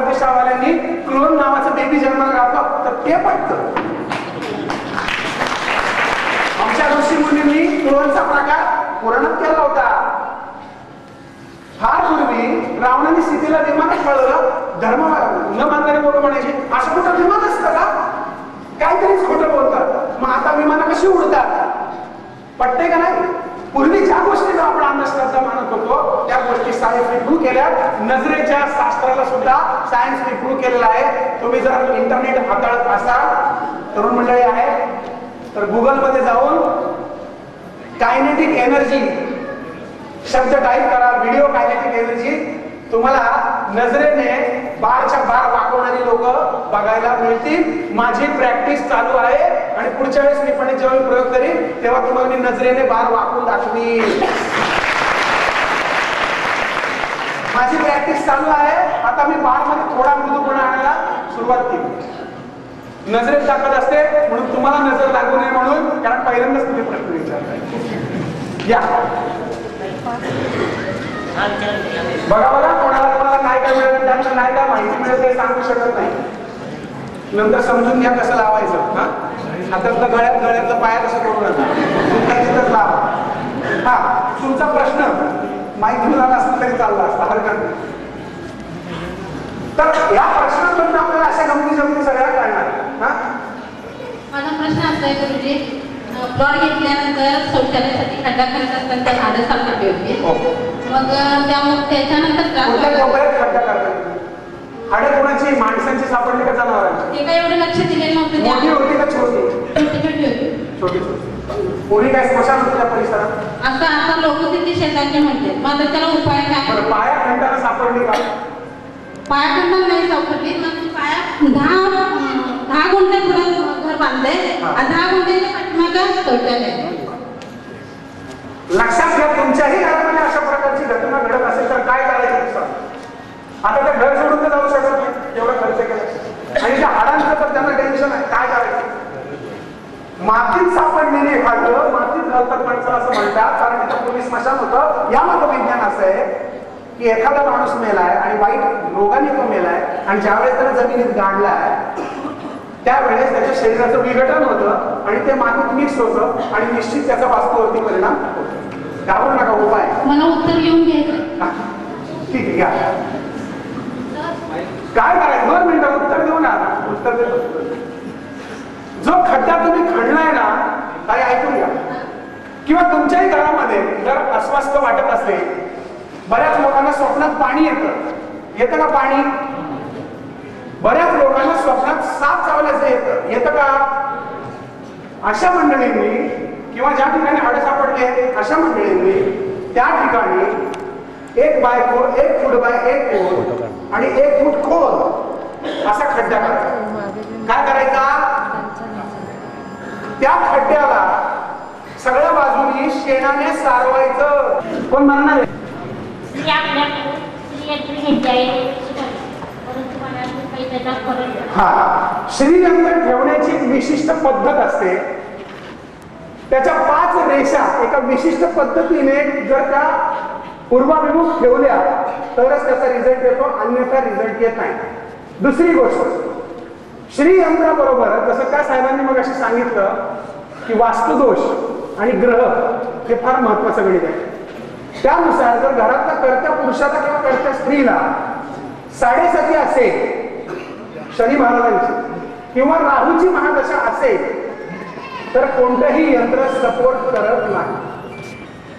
ज्योतिषावाल्यांनी clone नावाचं baby जन्माला घातलं तर ते पटतं. आमच्या ऋषी मुनींनी क्लोनचा प्रकार पुराणात केला होता. फार पूर्वी रावणाने सीतेला विमानात पळवलं. धर्म न मानणारे लोक म्हणायचे असं कुठं विमान असतं का, काहीतरीच खोटं बोलतात. मग आता विमानं कशी उडतात, पटते का नाही? पूर्वी ज्या गोष्टीला आपण अंधश्रद्धा मानत होतो त्या गोष्टी सायन्सने प्रूव्ह केल्या. नजरेच्या शास्त्राला सुद्धा सायन्सने प्रूव्ह केलेलं आहे. तुम्ही जर इंटरनेट हाताळत असाल, तरुण मंडळी आहे, तर गुगल मध्ये जाऊन कायनेटिक एनर्जी शब्द टाईप करा, व्हिडिओ कायनेटिक एनर्जी. तुम्हाला नजरेने बारच्या बार वाकवणारी लोक बघायला मिळतील. माझी प्रॅक्टिस चालू आहे आणि पुढच्या वेळेस मी पण जेव्हा प्रयोग करीन तेव्हा तुम्हाला मी नजरेने बार वाकवून दाखवी. माझी प्रॅक्टिस चालू आहे. आता मी बार मध्ये थोडा मृदूपणा आणायला सुरुवात केली. नजरेत ताकद असते म्हणून तुम्हाला नजर लागू नये म्हणून, कारण पहिल्यांदाच तुम्ही प्रश्न विचारताय. या बघा बघा, कोणाला काय काय मिळेल, त्यांना नाही काय माहिती मिळेल ते सांगू शकत नाही. नंतर समजून घ्या कसं लावायचं. हातातलं गळ्यातलं पाया कसं करू नका, तिथंच लावा. हा तुमचा प्रश्न माहिती झाला असला तरी चालला असता, हरकत नाही. तर या प्रश्नातून आपल्याला अशा गमती जमती सगळ्या कळणार. माझा प्रश्न असा आहे गुरुजी, प्लॉट घेतल्यानंतर शौचालयासाठी खड्डा करत असताना त्या झाडं सापडली होती. मग त्याच्यानंतर खड्डा करतात हाडे कोणाची, माणसांची सापडली का जनावरांची? ते काय एवढं लक्ष दिलेलं नव्हतं. मोठी होती का छोटी? छोटी होती. छोटी पूर्वी काय स्मशान होतं त्या परिसरात? आता लोक तिथे शेजारचे म्हणते. मग त्याला उपाय काय? पाया खंडाला सापडली का? पाया खंडाला नाही सापडली. मग पाया 10 गुंठे पुढे घर बांधले, 10 गुंठेच्या पाठीमागं शौचालय. लक्षात घ्या, तुमच्याही घरामध्ये अशा प्रकारची घटना घडत असेल तर काय करायचं? आता ते घर सोडून तर जाऊ शकत नाही, एवढा खर्च केला. आणि त्या हाडांचं तर त्यांना टेन्शन आहे, काय करायचं? मातीत सापडलेली हाडं मातीत घालतात माणसं असं म्हणतात, कारण तिथं पूर्वी स्मशान होतं. यामध्ये विज्ञान असं आहे की एखादा माणूस मेलाय आणि वाईट रोगाने तो मेलाय आणि ज्यावेळेस त्याला जमिनीत गाडलाय त्यावेळेस त्याच्या शरीराचं विघटन होतं आणि ते मातीत मिक्स होतं आणि निश्चित त्याचा वास्तूवरती परिणाम होतो. घाबरू नका, उपाय. मला उत्तर लिहून घ्यायचं. ठीक आहे, घ्या. काय करायचं? 2 मिनिटं उत्तर देऊ ना. उत्तर देतो. जो खड्डा तुम्ही खणलाय ना, काही ऐकून घ्या. किंवा तुमच्याही घरामध्ये जर अस्वस्थ वाटत असेल, बऱ्याच लोकांना स्वप्नात पाणी येतं का पाणी? बऱ्याच लोकांना स्वप्नात साप चावल्याचं येतं का? अशा मंडळींनी किंवा ज्या ठिकाणी हाडं सापडले अशा मंडळींनी त्या ठिकाणी 1 बाय 1 फूट बाय 1 फूट आणि 1 फूट खोल असा खड्डा करायचा. काय करायचा? त्या खड्ड्याला सगळ्या बाजूनी शेणाने सारवायचं. कोण म्हणणार? हा, श्रीयंत्र ठेवण्याची एक विशिष्ट पद्धत असते. त्याच्या 5 रेषा एका विशिष्ट पद्धतीने जर का पूर्वाभिमुख ठेवल्या तरच त्याचा रिझल्ट येतो, अन्यथा रिझल्ट येत नाही. दुसरी गोष्ट, श्रीयंत्राबरोबर जसं का साहेबांनी मग अशी सांगितलं की वास्तुदोष आणि ग्रह हे फार महत्वाचं गणित आहे. त्यानुसार जर घरातल्या कर्त्या पुरुषाला किंवा कर्त्या स्त्रीला 7.5 असेल शनी महाराजांची किंवा राहूची महादशा असेल तर कोणतंही यंत्र सपोर्ट करत नाही.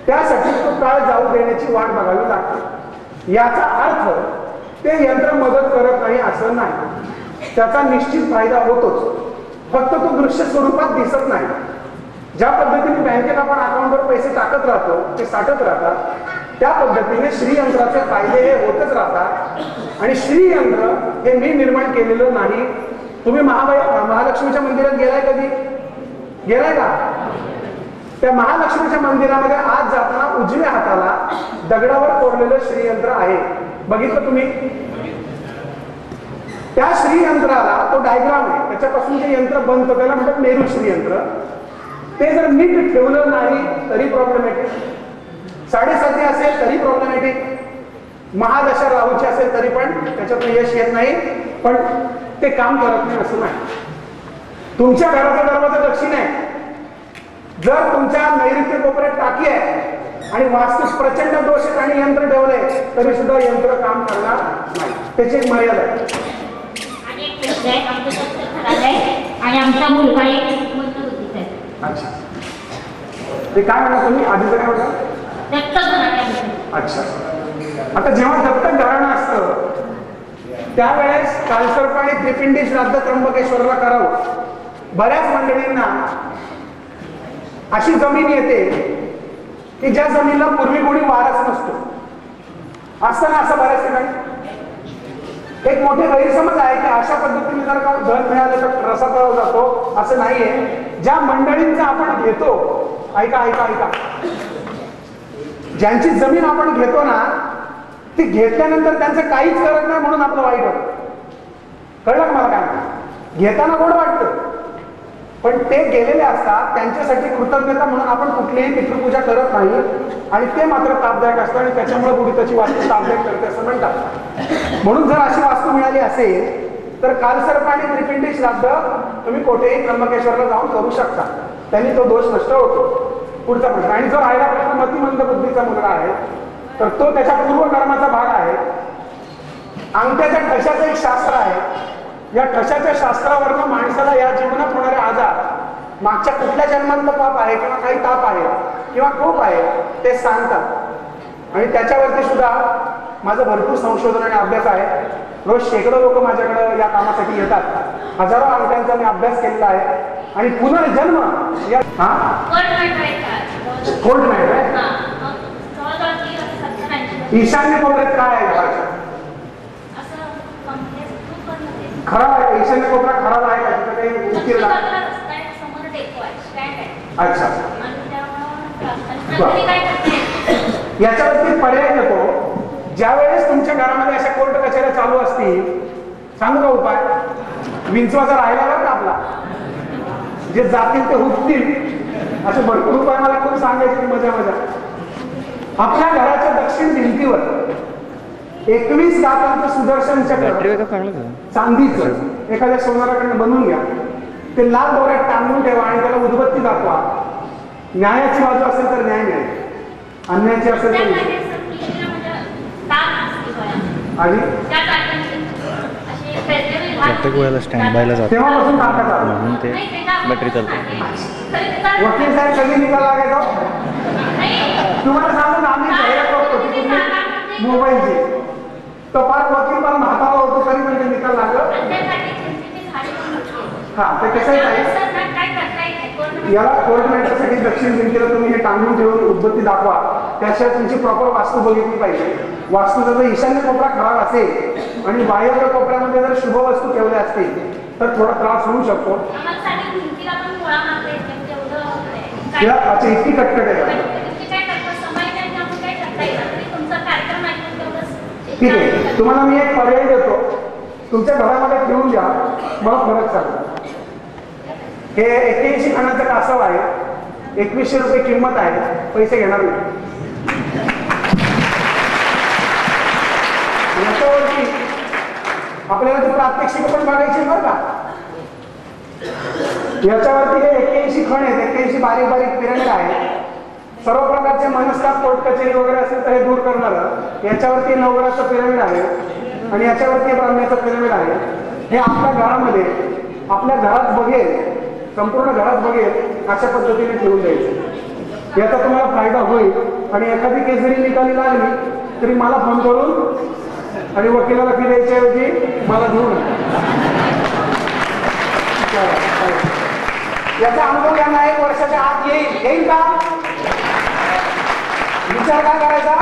त्यासाठी तो काळ जाऊ देण्याची वाट बघावी लागते. याचा अर्थ ते यंत्र मदत करत नाही असं नाही, त्याचा निश्चित फायदा होतोच, फक्त तो दृश्य स्वरूपात दिसत नाही. ज्या पद्धतीने बँकेत आपण अकाउंटवर पैसे टाकत राहतो, ते साठत राहतात, त्या पद्धतीने श्रीयंत्राचे फायदे हे होतच राहतात. आणि श्रीयंत्र हे मी निर्माण केलेलं नाही. तुम्ही महालक्ष्मीच्या मंदिरात गेलाय कधी? गेलाय का? त्या महालक्ष्मीच्या मंदिरामध्ये आज जाताना उजव्या हाताला दगडावर कोरलेलं श्रीयंत्र आहे, बघितलं तुम्ही? त्या श्रीयंत्राला तो डायग्राम आहे, त्याच्यापासून जे यंत्र बनतं त्याला म्हणतात मेरू श्रीयंत्र. ते जर नीट ठेवलं नाही तरी प्रॉब्लेमॅटिक, 7.5 असेल तरी प्रॉब्लेमॅटिक, महादशा राहूची असेल तरी पण त्याच्यातून यश येत नाही, पण ते काम करत नाही असं नाही. तुमच्या घराचा दरवाजा दक्षिण आहे, जर तुमच्या नैऋत्य कोपऱ्यात टाकी आहे आणि वास्तूस प्रचंड दोष आणि यंत्र ठेवले तरी सुद्धा यंत्र काम करणार नाही. त्याची एक मर्यादा आहे. आणि आमचा मुलगा एक मंदबुद्धीचा आहे. अच्छा, ते काय म्हणा तुम्ही आधीचं काय म्हणा? दत्तक घराणे. अच्छा, आता जेव्हा दत्तक घराणं असतं त्यावेळेस कालसर्प आणि त्रिपिंडी श्राद्ध त्र्यंबकेश्वरला करावं. बऱ्याच मंडळींना अशी जमीन येते की ज्या जमिनीला पूर्वी कोणी वारस नसतो. असतं ना असं बऱ्याच ठिकाणी. एक मोठे गैरसमज आहे की अशा पद्धतीने जर का धन मिळालं तर रसा तळाव जातो, असं नाहीये. ज्या मंडळींचा आपण घेतो, ऐका ऐका ऐका, ज्यांची जमीन आपण घेतो ना ती घेतल्यानंतर त्यांचं काहीच करत नाही म्हणून आपलं वाईट होतं. कळलं का मला काय? घेताना गोड वाटतं, पण ते गेलेले असतात त्यांच्यासाठी कृतज्ञता म्हणून आपण कुठलीही पितृपूजा करत नाही आणि ते मात्र तापदायक असतं आणि त्याच्यामुळे बुडी त्याची वास्तू तापदायक करते असं म्हणतात. म्हणून जर अशी वास्तू मिळाली असेल तर कालसर्प आणि त्रिपिंडी श्राद्ध तुम्ही कोठेही त्र्यंबकेश्वरला जाऊन करू शकता, त्यांनी तो दोष नष्ट होतो. पुढचा प्रश्न, आणि जो राहिला प्रश्न मतिमंद बुद्धीचा मुलगा आहे तर तो त्याच्या पूर्वकर्माचा भाग आहे. अंगठ्याच्या ठशाचं एक शास्त्र आहे. या ठशाच्या शास्त्रावरनं माणसाला या जीवनात होणारे आजार, मागच्या कुठल्या जन्मातलं पाप आहे किंवा काही ताप आहे किंवा कोप आहे ते सांगतात. आणि त्याच्यावरती सुद्धा माझं भरपूर संशोधन आणि अभ्यास आहे. रोज शेकडो लोक माझ्याकडे या कामासाठी येतात. हजारो अंगठ्यांचा मी अभ्यास केलेला आहे. आणि पुनर्जन्म या कोल्ड नाही ईशान्य कोपऱ्यात काय आहे घराच्या? खराब आहे. ईशान्य कोपरा खराब आहे का? तिथं काही उकील अच्छा, याच्यावरती पर्याय देतो. ज्या वेळेस तुमच्या घरामध्ये अशा कोर्ट कचेऱ्या चालू असतील, सांगू का उपाय? विंचवाचा राहिला बरं का आपला, जे जातील ते हुकतील, असे भरपूर उपाय मला खूप सांगायचे मजा मजा. आपल्या घराच्या दक्षिण भिंतीवर 21 दातांचं सुदर्शन चक्र चांदीचं एखाद्या सोनाराकडनं बनवून घ्या. ते लाल दोऱ्यात टांगून ठेवा आणि त्याला उदबत्ती दाखवा. न्यायाची बाजू असेल तर न्याय मिळेल, अन्यायाची असेल तर आणि प्रत्येक वेळेला स्टँड बायला जातो तेव्हापासून टाकायचा म्हणून ते बॅटरी चालते. वकील साहेब कधी निकाल लागायचा तुम्हाला सांगून आम्ही जाहिरात करतो मोबाईलची, तर फार वकील मला म्हातारा होतो तरी म्हणजे निकाल लागलं. हा, ते कसं आहे याला कोर्ट मॅटरसाठी दक्षिण भिंतीला तुम्ही हे टांगून ठेवून उदबत्ती दाखवा. त्याशिवाय तुमची प्रॉपर वास्तू बघितली पाहिजे. वास्तूचा जर ईशान्य कोपरा खराब असेल आणि बाह्य कोपऱ्यामध्ये जर शुभ वस्तू ठेवल्या असतील तर थोडा त्रास होऊ शकतो. अच्छा, इतकी कटकट आहे. ठीक आहे, तुम्हाला मी एक पर्याय देतो. तुमच्या घरामध्ये ठेवून द्या, मला फरक सांगा. हे 81 खानाचं कासव आहे, 2100 रुपये किंमत आहे, पैसे घेणार नाही. याच्यावरती आपल्याला ती प्रात्यक्षिक पण बघायची बरं का. याच्यावरती हे 81 खण आहेत, 81 बारीक बारीक पिरॅमिड आहे. सर्व प्रकारचे मनस्ताप, कोर्ट कचेरी वगैरे असेल तर हे दूर करणार. याच्यावरती नवग्रहाचं पिरॅमिड आहे आणि याच्यावरती ब्राह्मणाचं पिरॅमिड आहे. हे आपल्या घरामध्ये, आपल्या घरात बघेल, संपूर्ण घरात बघेल अशा पद्धतीने ठेवून द्यायचं. याचा तुम्हाला फायदा होईल. आणि एखादी केस जरी निकाली लागली तरी मला फोन करून आणि वकिलाला फी द्यायच्याऐवजी मला घेऊन याचा अनुभव यांना 1 वर्षाच्या आत येईल का? विचार काय करायचा?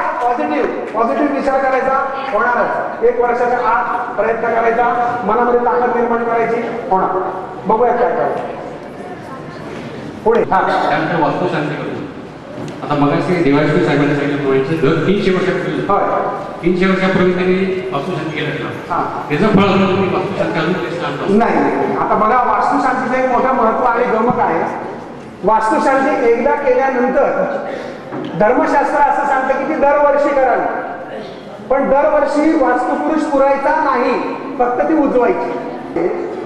पॉझिटिव्ह विचार करायचा, होणारच. 1 वर्षाच्या आत प्रयत्न करायचा, मनामध्ये ताकद निर्माण करायची, होणार. बघूया काय करायचं पुढे. त्यानंतर वास्तुशांती करतो. आता मगाशी देवाश्री साहेबांनी सांगितलं दर 300 वर्षापूर्वी 300 वर्षापूर्वी त्यांनी वास्तुशांती केलं. त्याचं फळ म्हणून तुम्ही वास्तुशांती अजून नाही. आता बघा, वास्तुशांतीचं एक मोठं महत्व आणि गमक आहे. वास्तुशांती एकदा केल्यानंतर धर्मशास्त्र असं सांगतं की ती दरवर्षी करावी. पण दरवर्षी वास्तुपुरुष पुरायचा नाही, फक्त ती उजवायची.